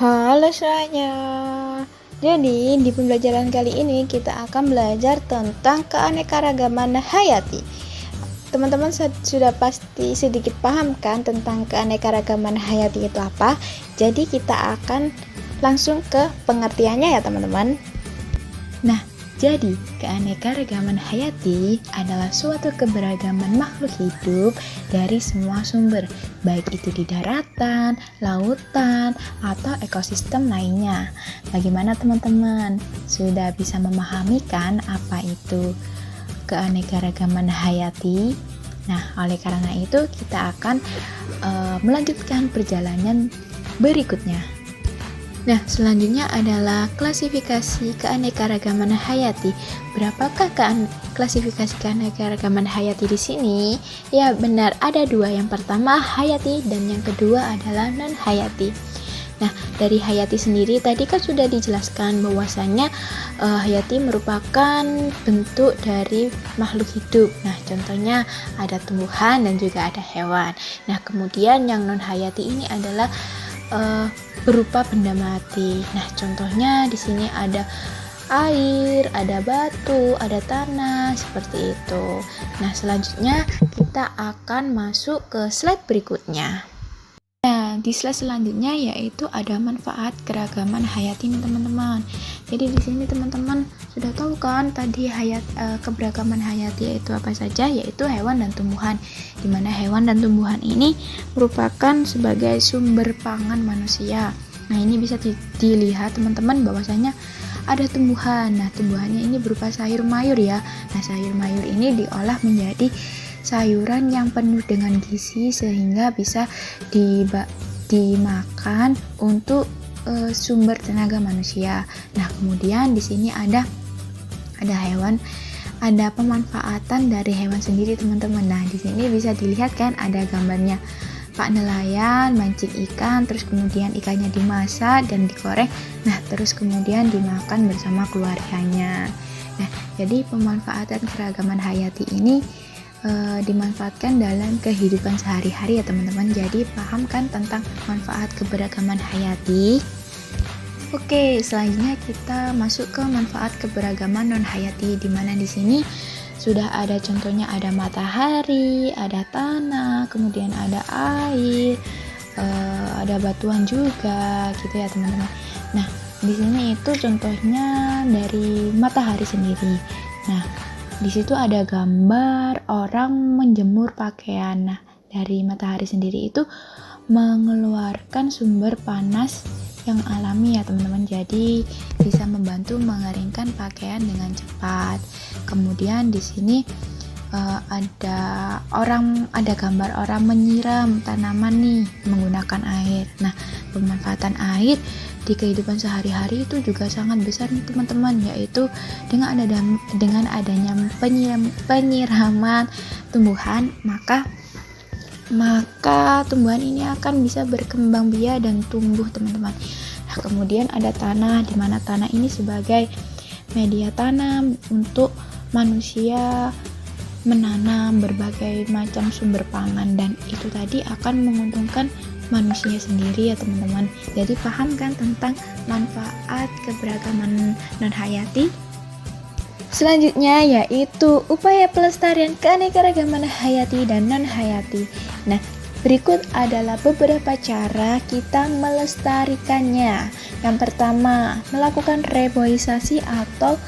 Halo semuanya. Jadi di pembelajaran kali ini kita akan belajar tentang keanekaragaman hayati. Teman-teman sudah pasti sedikit paham kan tentang keanekaragaman hayati itu apa? Jadi kita akan langsung ke pengertiannya ya teman-teman. Nah, jadi keanekaragaman hayati adalah suatu keberagaman makhluk hidup dari semua sumber, baik itu di daratan, lautan, atau ekosistem lainnya. Bagaimana teman-teman? Sudah bisa memahami kan apa itu keanekaragaman hayati? Nah, oleh karena itu kita akan melanjutkan perjalanan berikutnya. Nah, selanjutnya adalah klasifikasi keanekaragaman hayati. Berapakah klasifikasi keanekaragaman hayati di sini? Ya, benar, ada dua. Yang pertama hayati dan yang kedua adalah non-hayati. Nah, dari hayati sendiri tadi kan sudah dijelaskan bahwasannya hayati merupakan bentuk dari makhluk hidup. Nah, contohnya ada tumbuhan dan juga ada hewan. Nah, kemudian yang non-hayati ini adalah berupa benda mati. Nah, contohnya di sini ada air, ada batu, ada tanah, seperti itu. Nah, selanjutnya kita akan masuk ke slide berikutnya. Nah, di slide selanjutnya yaitu ada manfaat keragaman hayati nih teman-teman. Jadi di sini teman-teman sudah tahu kan tadi keberagaman hayati yaitu apa saja, yaitu hewan dan tumbuhan. Di mana hewan dan tumbuhan ini merupakan sebagai sumber pangan manusia. Nah, ini bisa dilihat teman-teman bahwasanya ada tumbuhan. Nah, tumbuhannya ini berupa sayur mayur ya. Nah, sayur mayur ini diolah menjadi sayuran yang penuh dengan gizi sehingga bisa dimakan untuk sumber tenaga manusia. Nah, kemudian di sini ada hewan, ada pemanfaatan dari hewan sendiri teman-teman. Nah, di sini bisa dilihat kan ada gambarnya Pak nelayan mancing ikan, terus kemudian ikannya dimasak dan digoreng. Nah, terus kemudian dimakan bersama keluarganya. Nah, jadi pemanfaatan keragaman hayati ini dimanfaatkan dalam kehidupan sehari-hari ya teman-teman. Jadi paham kan tentang manfaat keberagaman hayati. Oke, selanjutnya kita masuk ke manfaat keberagaman non hayati, di mana di sini sudah ada contohnya, ada matahari, ada tanah, kemudian ada air, ada batuan juga gitu ya teman-teman. Nah, di sini itu contohnya dari matahari sendiri. Nah, di situ ada gambar orang menjemur pakaian. Nah, dari matahari sendiri itu mengeluarkan sumber panas yang alami ya teman-teman. Jadi bisa membantu mengeringkan pakaian dengan cepat. Kemudian di sini ada gambar orang menyiram tanaman nih menggunakan air. Nah, pemanfaatan air di kehidupan sehari-hari itu juga sangat besar nih teman-teman, yaitu dengan adanya penyiraman tumbuhan, maka tumbuhan ini akan bisa berkembang biak dan tumbuh teman-teman. Nah, kemudian ada tanah, di mana tanah ini sebagai media tanam untuk manusia menanam berbagai macam sumber pangan, dan itu tadi akan menguntungkan manusia sendiri ya teman-teman. Jadi paham kan tentang manfaat keberagaman non hayati? Selanjutnya yaitu upaya pelestarian keanekaragaman hayati dan non hayati. Nah, berikut adalah beberapa cara kita melestarikannya. Yang pertama, melakukan reboisasi atau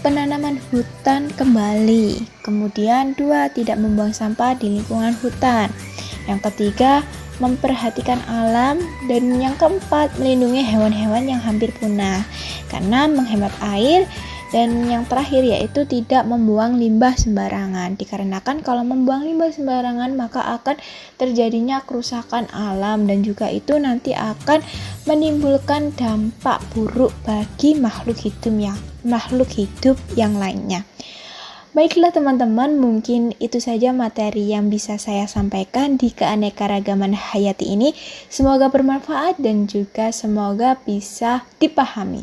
penanaman hutan kembali. Kemudian 2, tidak membuang sampah di lingkungan hutan. Yang ketiga, memperhatikan alam. Dan yang keempat, melindungi hewan-hewan yang hampir punah karena menghemat air. Dan yang terakhir yaitu tidak membuang limbah sembarangan, dikarenakan kalau membuang limbah sembarangan maka akan terjadinya kerusakan alam, dan juga itu nanti akan menimbulkan dampak buruk bagi makhluk hidup yang lainnya. Baiklah teman-teman, mungkin itu saja materi yang bisa saya sampaikan di keanekaragaman hayati ini. Semoga bermanfaat dan juga semoga bisa dipahami.